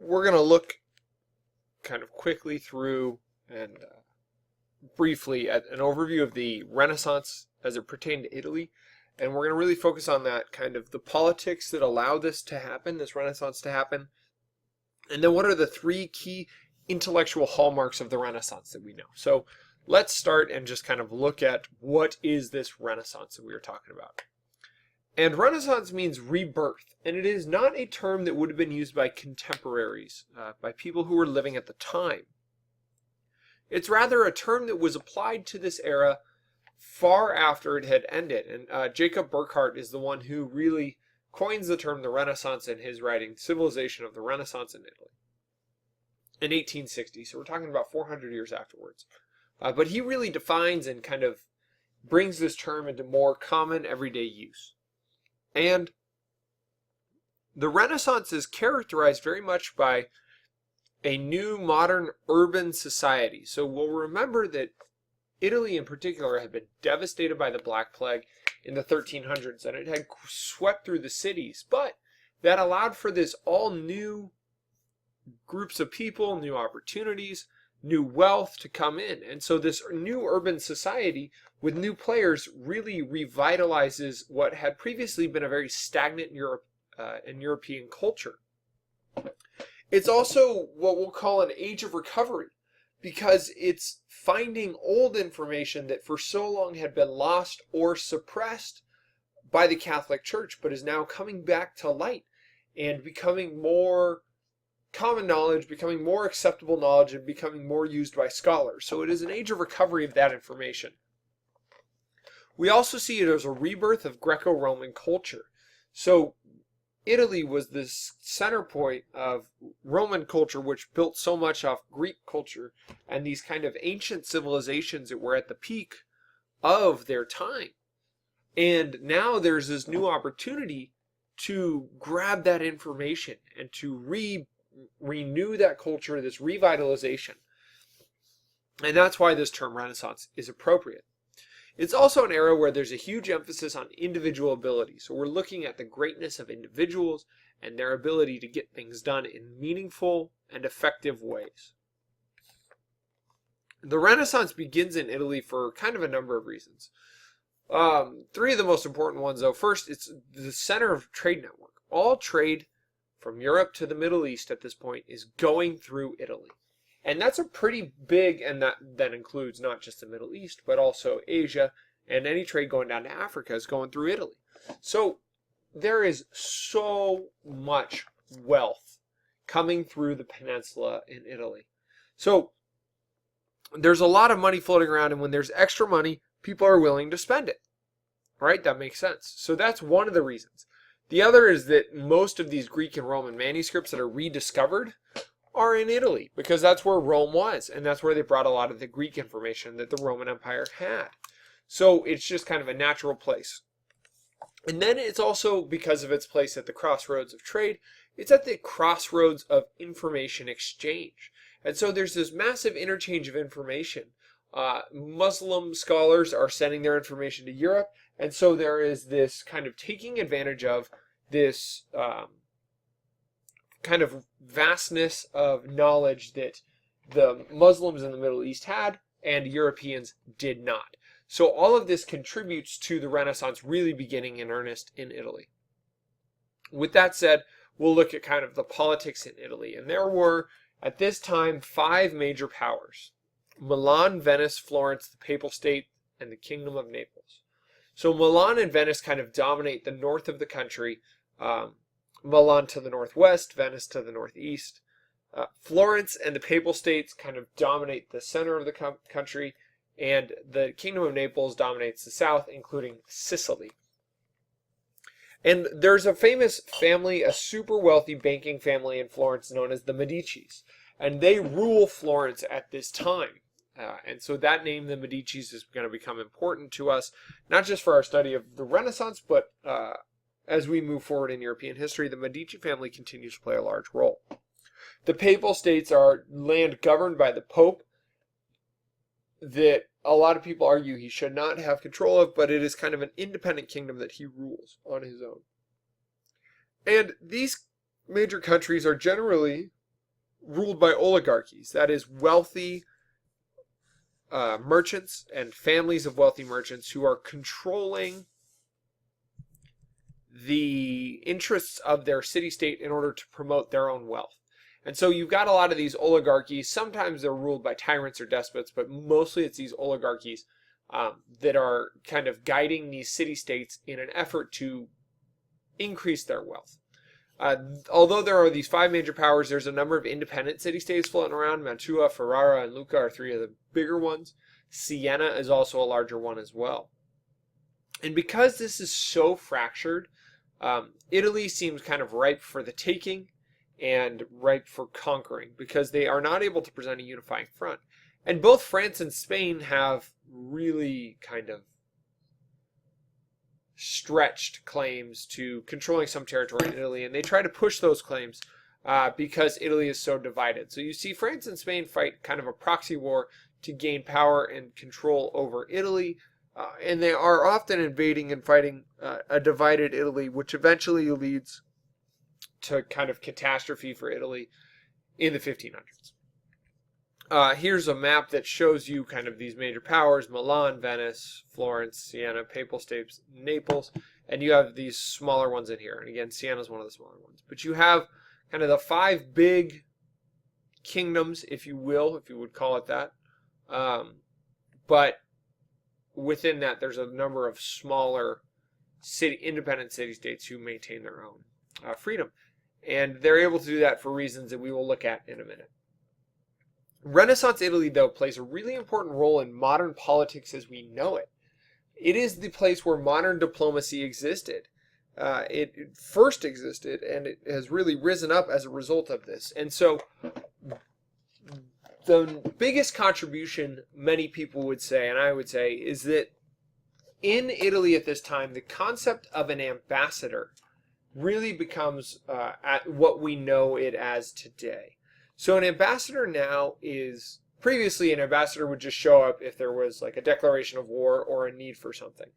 we're going to look kind of quickly through and briefly at an overview of the Renaissance as it pertained to Italy. And we're going to really focus on that kind of the politics that allowed this to happen, this Renaissance to happen. And then what are the three key intellectual hallmarks of the Renaissance that we know? So let's start and just kind of look at what is this Renaissance that we were talking about. And Renaissance means rebirth, and it is not a term that would have been used by contemporaries, by people who were living at the time. It's rather a term that was applied to this era far after it had ended, and Jacob Burckhardt is the one who really coins the term the Renaissance in his writing, Civilization of the Renaissance in Italy, in 1860, so we're talking about 400 years afterwards. But he really defines and kind of brings this term into more common everyday use. And the Renaissance is characterized very much by a new modern urban society. So we'll remember that Italy in particular had been devastated by the Black Plague in the 1300s, and it had swept through the cities, but that allowed for this all new groups of people, new opportunities, new wealth to come in. And so this new urban society with new players really revitalizes what had previously been a very stagnant European culture. It's also what we'll call an age of recovery, because it's finding old information that for so long had been lost or suppressed by the Catholic Church, but is now coming back to light and becoming more common knowledge, becoming more acceptable knowledge, and becoming more used by scholars. So it is an age of recovery of that information. We also see it as a rebirth of Greco-Roman culture. So Italy was this center point of Roman culture, which built so much off Greek culture and these kind of ancient civilizations that were at the peak of their time. And now there's this new opportunity to grab that information and to renew that culture, this revitalization. And that's why this term Renaissance is appropriate. It's also an era where there's a huge emphasis on individual ability. So we're looking at the greatness of individuals and their ability to get things done in meaningful and effective ways. The Renaissance begins in Italy for kind of a number of reasons. Three of the most important ones, though. First, it's the center of trade network. All trade from Europe to the Middle East at this point is going through Italy. And that's a pretty big, and that includes not just the Middle East, but also Asia, and any trade going down to Africa is going through Italy. So there is so much wealth coming through the peninsula in Italy. So there's a lot of money floating around, and when there's extra money, people are willing to spend it. Right? That makes sense. So that's one of the reasons. The other is that most of these Greek and Roman manuscripts that are rediscovered are in Italy, because that's where Rome was, and that's where they brought a lot of the Greek information that the Roman Empire had. So it's just kind of a natural place. And then it's also, because of its place at the crossroads of trade, it's at the crossroads of information exchange. And so there's this massive interchange of information. Muslim scholars are sending their information to Europe, and so there is this kind of taking advantage of this kind of vastness of knowledge that the Muslims in the Middle East had and Europeans did not. So all of this contributes to the Renaissance really beginning in earnest in Italy. With that said, we'll look at kind of the politics in Italy. And there were, at this time, 5 major powers: Milan, Venice, Florence, the Papal State, and the Kingdom of Naples. So Milan and Venice kind of dominate the north of the country. Milan to the northwest, Venice to the northeast. Florence and the Papal States kind of dominate the center of the country, and the Kingdom of Naples dominates the south, including Sicily. And there's a famous family, a super wealthy banking family in Florence known as the Medicis, and they rule Florence at this time. And so that name, the Medicis, is going to become important to us, not just for our study of the Renaissance, but as we move forward in European history, the Medici family continues to play a large role. The Papal States are land governed by the Pope that a lot of people argue he should not have control of, but it is kind of an independent kingdom that he rules on his own. And these major countries are generally ruled by oligarchies. That is, wealthy merchants and families of wealthy merchants who are controlling the interests of their city-state in order to promote their own wealth. And so you've got a lot of these oligarchies. Sometimes they're ruled by tyrants or despots, but mostly it's these oligarchies that are kind of guiding these city-states in an effort to increase their wealth. Although there are these five major powers, there's a number of independent city-states floating around. Mantua, Ferrara, and Lucca are three of the bigger ones. Siena is also a larger one as well. And because this is so fractured, Italy seems kind of ripe for the taking and ripe for conquering, because they are not able to present a unifying front. And both France and Spain have really kind of stretched claims to controlling some territory in Italy, and they try to push those claims because Italy is so divided. So you see France and Spain fight kind of a proxy war to gain power and control over Italy, and they are often invading and fighting a divided Italy, which eventually leads to kind of catastrophe for Italy in the 1500s. Here's a map that shows you kind of these major powers: Milan, Venice, Florence, Siena, Papal States, Naples, and you have these smaller ones in here. And again, Siena is one of the smaller ones. But you have kind of the five big kingdoms, if you will, if you would call it that. But within that, there's a number of smaller independent city-states who maintain their own freedom. And they're able to do that for reasons that we will look at in a minute. Renaissance Italy, though, plays a really important role in modern politics as we know it. It is the place where modern diplomacy existed. It first existed, and it has really risen up as a result of this. And so the biggest contribution many people would say, and I would say, is that in Italy at this time, the concept of an ambassador really becomes what we know it as today. So an ambassador now is, previously an ambassador would just show up if there was like a declaration of war or a need for something.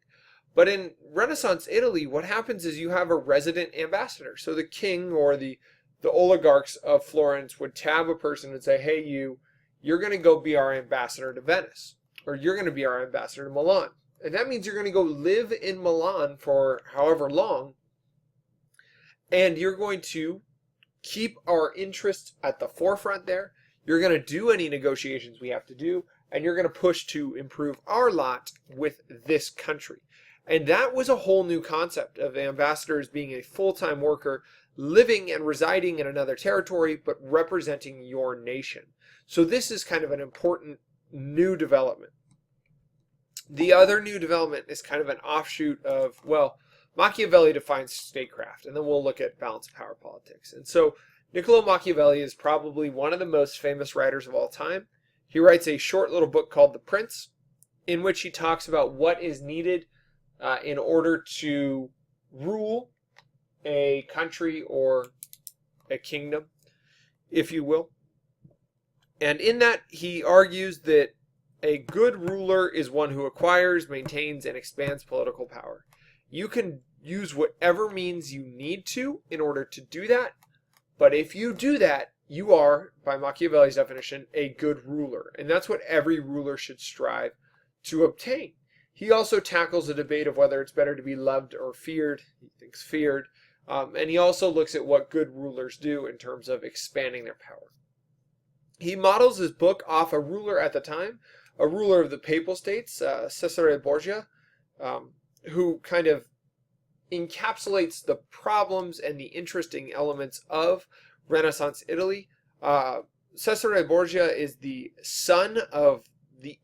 But in Renaissance Italy, what happens is you have a resident ambassador. So the king or the oligarchs of Florence would tab a person and say, hey, you're going to go be our ambassador to Venice, or you're going to be our ambassador to Milan. And that means you're going to go live in Milan for however long, and you're going to keep our interests at the forefront there. You're going to do any negotiations we have to do, and you're going to push to improve our lot with this country. And that was a whole new concept of ambassadors being a full-time worker, living and residing in another territory, but representing your nation. So this is kind of an important new development. The other new development is kind of an offshoot of, well, Machiavelli defines statecraft, and then we'll look at balance of power politics. And so Niccolo Machiavelli is probably one of the most famous writers of all time. He writes a short little book called The Prince, in which he talks about what is needed in order to rule a country or a kingdom, if you will. And in that, he argues that a good ruler is one who acquires, maintains, and expands political power. You can use whatever means you need to in order to do that, but if you do that, you are, by Machiavelli's definition, a good ruler. And that's what every ruler should strive to obtain. He also tackles the debate of whether it's better to be loved or feared. He thinks feared. And he also looks at what good rulers do in terms of expanding their power. He models his book off a ruler at the time, a ruler of the Papal States, Cesare Borgia, who kind of encapsulates the problems and the interesting elements of Renaissance Italy. Cesare Borgia is the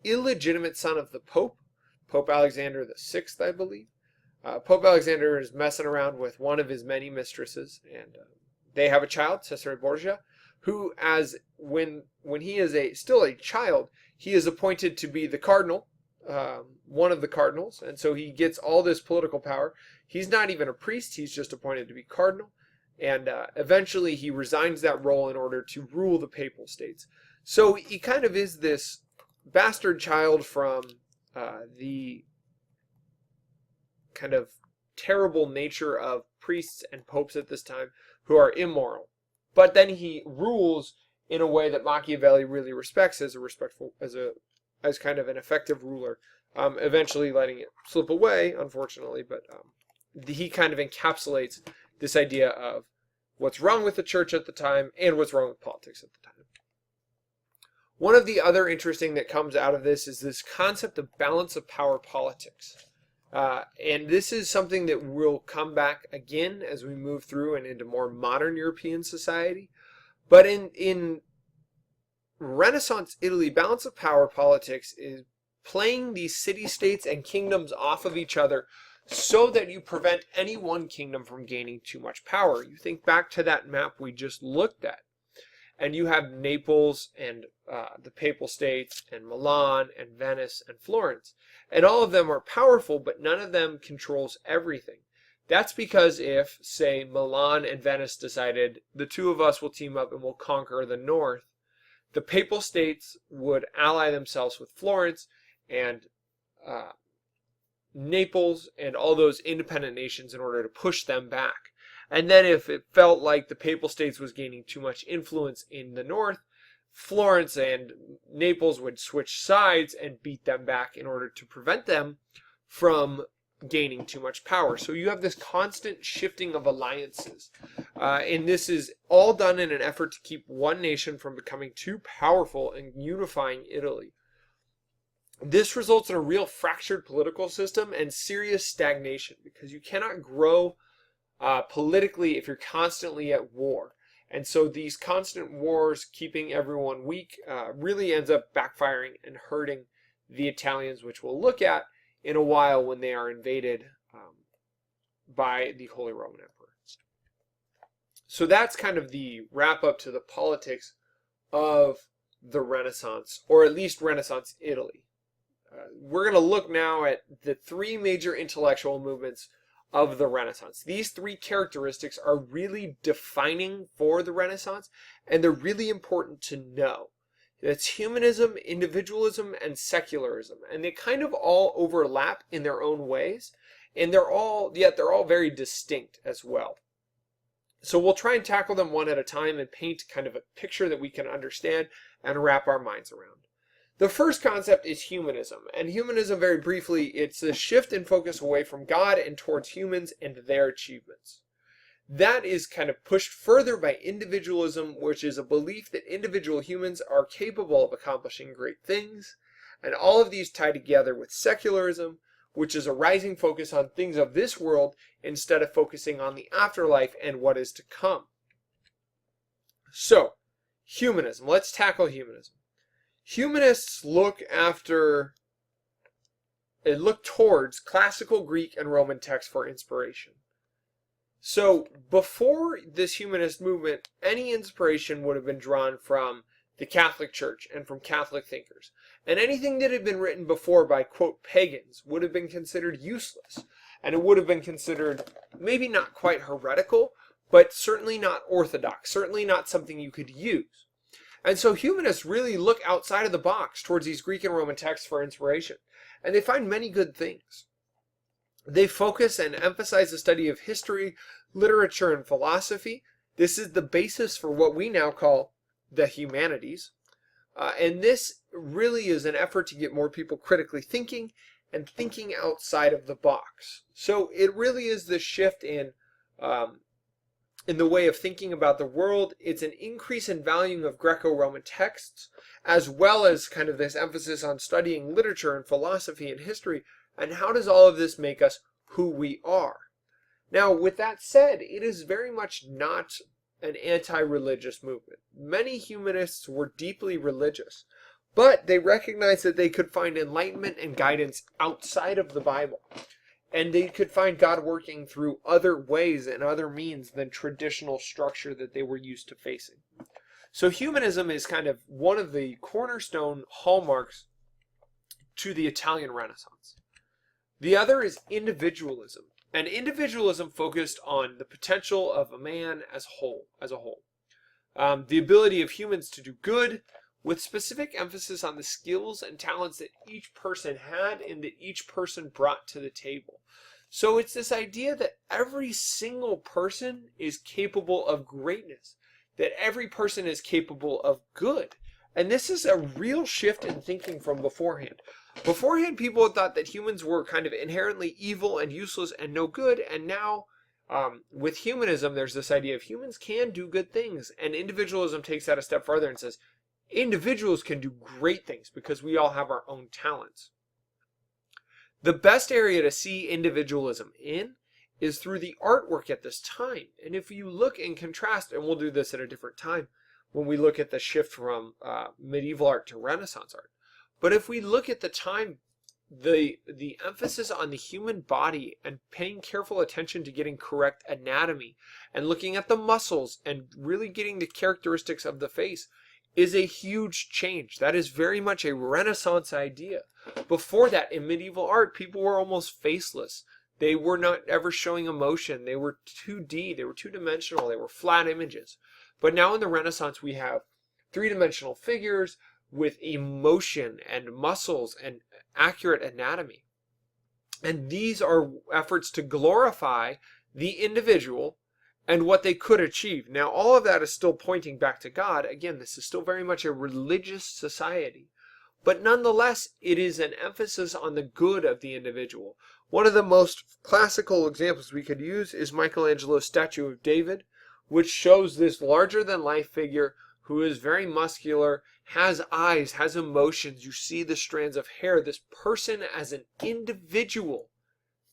illegitimate son of the Pope, Pope Alexander VI, I believe. Pope Alexander is messing around with one of his many mistresses, and they have a child, Cesare Borgia, who, when he is still a child, he is appointed to be the cardinal, one of the cardinals, and so he gets all this political power. He's not even a priest, he's just appointed to be cardinal, and eventually he resigns that role in order to rule the Papal States. So he kind of is this bastard child from the kind of terrible nature of priests and popes at this time who are immoral. But then he rules in a way that Machiavelli really respects as kind of an effective ruler, eventually letting it slip away, unfortunately, but he kind of encapsulates this idea of what's wrong with the church at the time and what's wrong with politics at the time. One of the other interesting that comes out of this is this concept of balance of power politics. And this is something that will come back again as we move through and into more modern European society. But in Renaissance Italy, balance of power politics is playing these city-states and kingdoms off of each other so that you prevent any one kingdom from gaining too much power. You think back to that map we just looked at, and you have Naples and the Papal States and Milan and Venice and Florence. And all of them are powerful, but none of them controls everything. That's because if, say, Milan and Venice decided the two of us will team up and we'll conquer the north, the Papal States would ally themselves with Florence and Naples and all those independent nations in order to push them back. And then if it felt like the Papal States was gaining too much influence in the north, Florence and Naples would switch sides and beat them back in order to prevent them from gaining too much power. So you have this constant shifting of alliances. And this is all done in an effort to keep one nation from becoming too powerful and unifying Italy. This results in a real fractured political system and serious stagnation because you cannot grow politically if you're constantly at war. And so these constant wars keeping everyone weak really ends up backfiring and hurting the Italians, which we'll look at in a while when they are invaded by the Holy Roman Emperor. So that's kind of the wrap up to the politics of the Renaissance, or at least Renaissance Italy. We're going to look now at the three major intellectual movements of the Renaissance. These three characteristics are really defining for the Renaissance, and they're really important to know. That's humanism, individualism, and secularism, and they kind of all overlap in their own ways, and they're all very distinct as well. So we'll try and tackle them one at a time and paint kind of a picture that we can understand and wrap our minds around. The first concept is humanism, and humanism, very briefly, it's a shift in focus away from God and towards humans and their achievements. That is kind of pushed further by individualism, which is a belief that individual humans are capable of accomplishing great things, and all of these tie together with secularism, which is a rising focus on things of this world instead of focusing on the afterlife and what is to come. So, humanism. Let's tackle humanism. Humanists look towards classical Greek and Roman texts for inspiration. So before this humanist movement, any inspiration would have been drawn from the Catholic Church and from Catholic thinkers. And anything that had been written before by, quote, pagans would have been considered useless. And it would have been considered maybe not quite heretical, but certainly not orthodox, certainly not something you could use. And so humanists really look outside of the box towards these Greek and Roman texts for inspiration. And they find many good things. They focus and emphasize the study of history, literature, and philosophy. This is the basis for what we now call the humanities. And this really is an effort to get more people critically thinking and thinking outside of the box. So it really is this shift in the way of thinking about the world. It's an increase in valuing of Greco-Roman texts, as well as kind of this emphasis on studying literature and philosophy and history, and how does all of this make us who we are? Now, with that said, it is very much not an anti-religious movement. Many humanists were deeply religious, but they recognized that they could find enlightenment and guidance outside of the Bible. And they could find God working through other ways and other means than traditional structure that they were used to facing. So humanism is kind of one of the cornerstone hallmarks to the Italian Renaissance. The other is individualism. And individualism focused on the potential of a man as a whole. The ability of humans to do good, with specific emphasis on the skills and talents that each person had and that each person brought to the table. So it's this idea that every single person is capable of greatness, that every person is capable of good. And this is a real shift in thinking from beforehand. Beforehand, people had thought that humans were kind of inherently evil and useless and no good, and now with humanism, there's this idea of humans can do good things, and individualism takes that a step further and says individuals can do great things because we all have our own talents. The best area to see individualism in is through the artwork at this time. And if you look and contrast, and we'll do this at a different time when we look at the shift from medieval art to Renaissance art. But if we look at the time, the emphasis on the human body and paying careful attention to getting correct anatomy and looking at the muscles and really getting the characteristics of the face is a huge change. That is very much a Renaissance idea. Before that, in medieval art, people were almost faceless. They were not ever showing emotion. They were 2D. They were two-dimensional. They were flat images. But now in the Renaissance, we have three-dimensional figures with emotion and muscles and accurate anatomy. And these are efforts to glorify the individual and what they could achieve. Now, all of that is still pointing back to God. Again, this is still very much a religious society. But nonetheless, it is an emphasis on the good of the individual. One of the most classical examples we could use is Michelangelo's statue of David, which shows this larger-than-life figure who is very muscular, has eyes, has emotions. You see the strands of hair. This person as an individual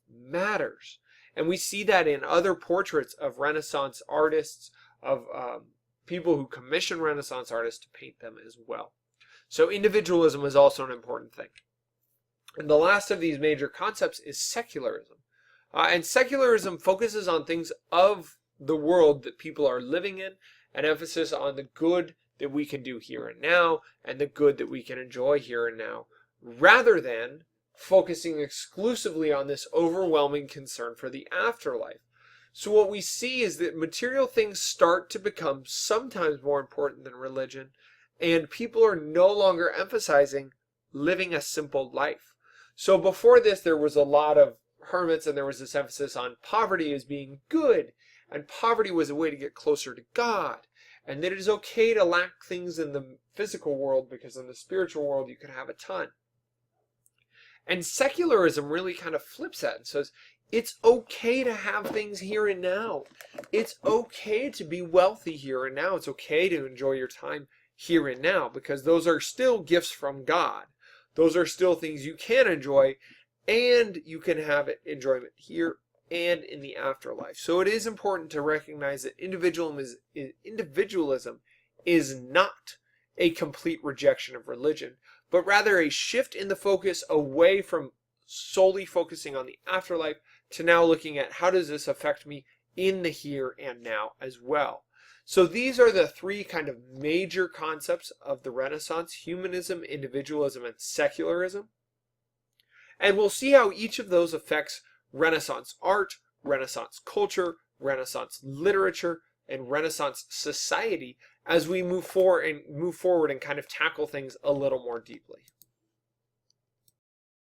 matters. And we see that in other portraits of Renaissance artists, of people who commission Renaissance artists to paint them as well. So individualism is also an important thing. And the last of these major concepts is secularism. And secularism focuses on things of the world that people are living in, an emphasis on the good that we can do here and now, and the good that we can enjoy here and now, rather than focusing exclusively on this overwhelming concern for the afterlife. So what we see is that material things start to become sometimes more important than religion, and people are no longer emphasizing living a simple life. So before this, there was a lot of hermits, and there was this emphasis on poverty as being good, and poverty was a way to get closer to God, and that it is okay to lack things in the physical world because in the spiritual world you can have a ton. And secularism really kind of flips that and says, it's okay to have things here and now. It's okay to be wealthy here and now. It's okay to enjoy your time here and now because those are still gifts from God. Those are still things you can enjoy, and you can have enjoyment here and in the afterlife. So it is important to recognize that individualism is not a complete rejection of religion, but rather a shift in the focus away from solely focusing on the afterlife to now looking at how does this affect me in the here and now as well. So these are the three kind of major concepts of the Renaissance: humanism, individualism, and secularism. And we'll see how each of those affects Renaissance art, Renaissance culture, Renaissance literature, and Renaissance society as we move forward and kind of tackle things a little more deeply.